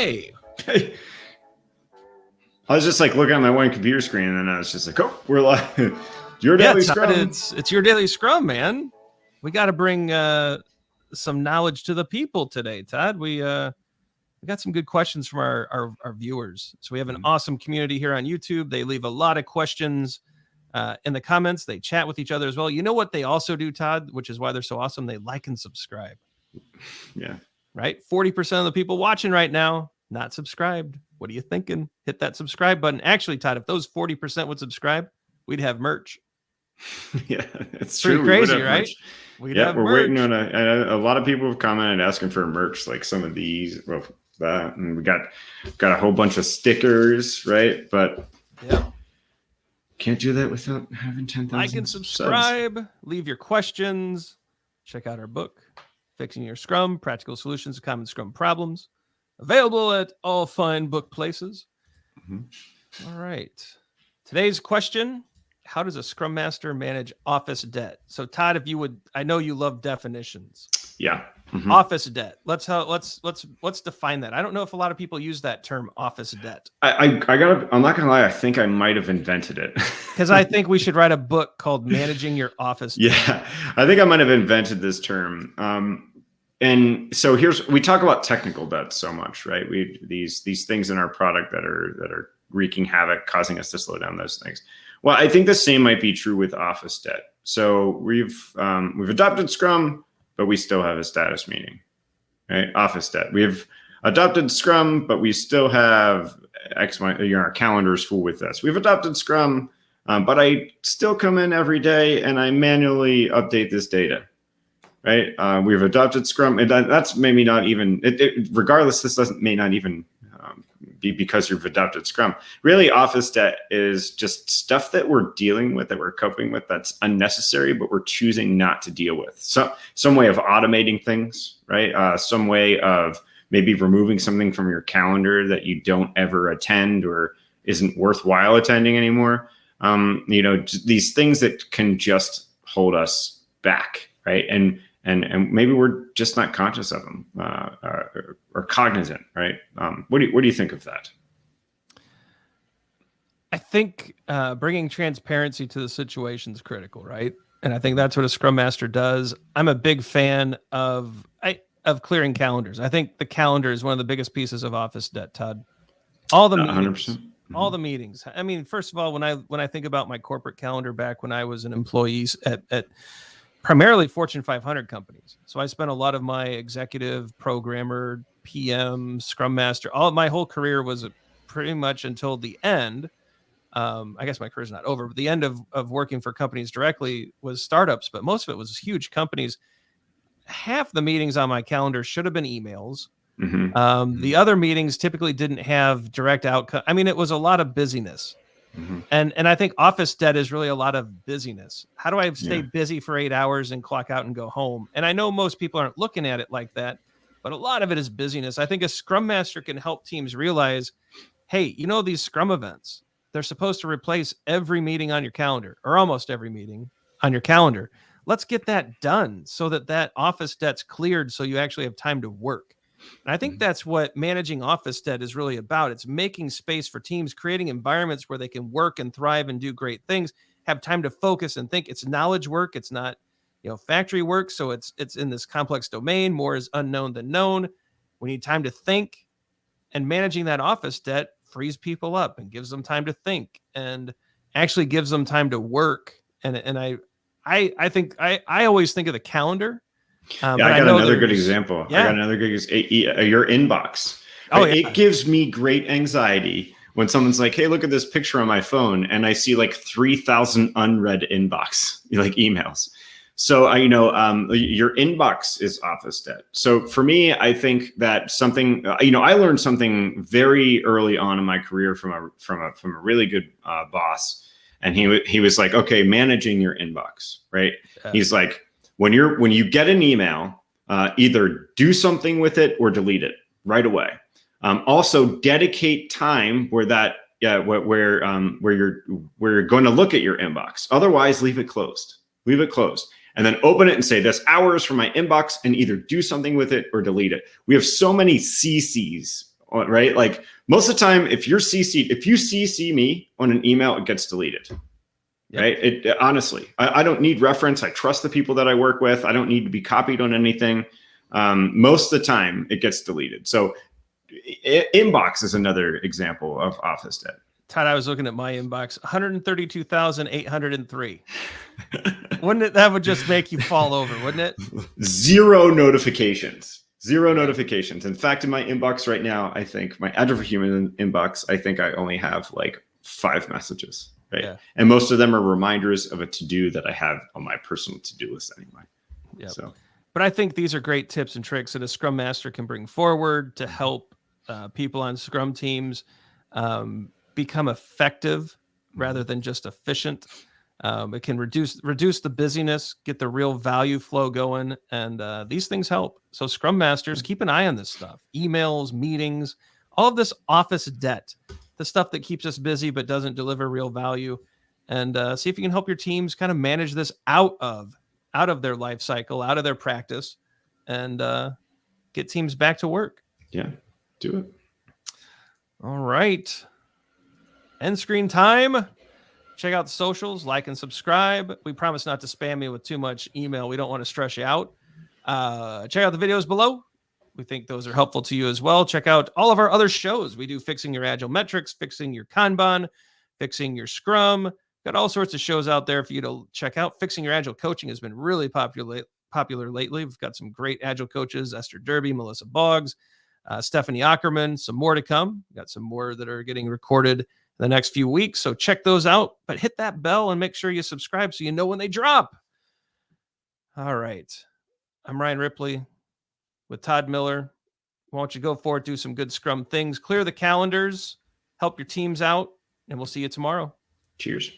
Hey. I was just like looking at my one computer screen, and then I was just like, "Oh, we're live." Your Daily Todd, Scrum. it's Your Daily Scrum, man. We got to bring some knowledge to the people today, Todd. We got some good questions from our viewers. So we have an awesome community here on YouTube. They leave a lot of questions in the comments. They chat with each other as well. You know what they also do, Todd, which is why they're so awesome? They like and subscribe. Yeah. Right? 40% of the people watching right now, not subscribed. What are you thinking? Hit that subscribe button. Actually, Todd, if those 40% would subscribe, we'd have merch. Yeah, it's pretty true. Crazy, right? We're waiting on a lot of people have commented asking for merch, like some of these, well, that, and we got a whole bunch of stickers, right? But can't do that without having 10,000. Like and subscribe. Leave your questions. Check out our book, Fixing Your Scrum: Practical Solutions to Common Scrum Problems. Available at all fine book places. All right. Today's question: how does a Scrum Master manage office debt? So, Todd, if you would, I know you love definitions. Yeah. Office debt. Let's define that. I don't know if a lot of people use that term, office debt. I'm not gonna lie. I think I might have invented it because I think we should write a book called Managing Your Office Debt. Yeah, I think I might have invented this term. And so we talk about technical debt so much, right? These things in our product that are wreaking havoc, causing us to slow down those things. Well, I think the same might be true with office debt. So we've adopted Scrum, but we still have a status meeting, right? Office debt. We've adopted Scrum, but we still have our calendar is full with this. We've adopted Scrum, but I still come in every day and I manually update this data, right? We've adopted Scrum, and that's maybe not even, regardless, this may not even be because you've adopted Scrum. Really, office debt is just stuff that we're dealing with, that we're coping with, that's unnecessary, but we're choosing not to deal with. So some way of automating things, right? Some way of maybe removing something from your calendar that you don't ever attend or isn't worthwhile attending anymore. These things that can just hold us back, right? And maybe we're just not conscious of them or cognizant, right? What do you think of that? I think bringing transparency to the situation is critical, right? And I think that's what a Scrum Master does. I'm a big fan of clearing calendars. I think the calendar is one of the biggest pieces of office debt, Todd. All the meetings, 100%. All the meetings. I mean, first of all, when I think about my corporate calendar back when I was an employee at primarily Fortune 500 companies. So I spent a lot of my executive, programmer, PM, Scrum Master, my whole career was pretty much until the end. I guess my career's not over, but the end of working for companies directly was startups, but most of it was huge companies. Half the meetings on my calendar should have been emails. The other meetings typically didn't have direct outcome. I mean, it was a lot of busyness. And I think office debt is really a lot of busyness. How do I stay busy for 8 hours and clock out and go home? And I know most people aren't looking at it like that, but a lot of it is busyness. I think a Scrum Master can help teams realize, hey, these Scrum events, they're supposed to replace every meeting on your calendar, or almost every meeting on your calendar. Let's get that done so that office debt's cleared so you actually have time to work. And I think that's what managing office debt is really about. It's making space for teams, creating environments where they can work and thrive and do great things, have time to focus and think. It's knowledge work. It's not, factory work. So it's in this complex domain. More is unknown than known. We need time to think, and managing that office debt frees people up and gives them time to think and actually gives them time to work. And I think I always think of the calendar. I got another good example. I got another good example. Your inbox. It gives me great anxiety when someone's like, hey, look at this picture on my phone. And I see like 3,000 unread inbox, like emails. So, your inbox is office debt. So for me, I think that something, I learned something very early on in my career from a really good boss. And he was like, okay, managing your inbox, right? He's like, when you get an email, either do something with it or delete it right away. Also, dedicate time where you're going to look at your inbox. Otherwise, leave it closed. And then open it and say, "This hours from my inbox," and either do something with it or delete it. We have so many CCs right? Like most of the time, if you CC me on an email, it gets deleted. Yep. Right? It honestly, I don't need reference. I trust the people that I work with. I don't need to be copied on anything. Most of the time, it gets deleted. So inbox is another example of office debt. Todd, I was looking at my inbox, 132,803. Wouldn't it? That would just make you fall over, wouldn't it? Zero notifications. Notifications. In fact, in my inbox right now, I think my Agile for Human inbox, I think I only have like 5 messages, right? Yeah. And most of them are reminders of a to-do that I have on my personal to-do list anyway. Yeah. So, but I think these are great tips and tricks that a Scrum Master can bring forward to help people on Scrum teams become effective rather than just efficient. It can reduce the busyness, get the real value flow going, and these things help. So Scrum Masters, keep an eye on this stuff. Emails, meetings, all of this office debt, the stuff that keeps us busy but doesn't deliver real value, and see if you can help your teams kind of manage this out of their life cycle, out of their practice, and get teams back to work. Yeah, do it. All right. End screen time. Check out the socials, like and subscribe. We promise not to spam you with too much email. We don't want to stress you out. Check out the videos below. We think those are helpful to you as well. Check out all of our other shows. We do Fixing Your Agile Metrics, Fixing Your Kanban, Fixing Your Scrum. Got all sorts of shows out there for you to check out. Fixing Your Agile Coaching has been really popular lately. We've got some great Agile coaches, Esther Derby, Melissa Boggs, Stephanie Ackerman, some more to come. We've got some more that are getting recorded the next few weeks. So check those out, but hit that bell and make sure you subscribe so you know when they drop. All right. I'm Ryan Ripley with Todd Miller. Why don't you go forward, do some good Scrum things, clear the calendars, help your teams out, and we'll see you tomorrow. Cheers.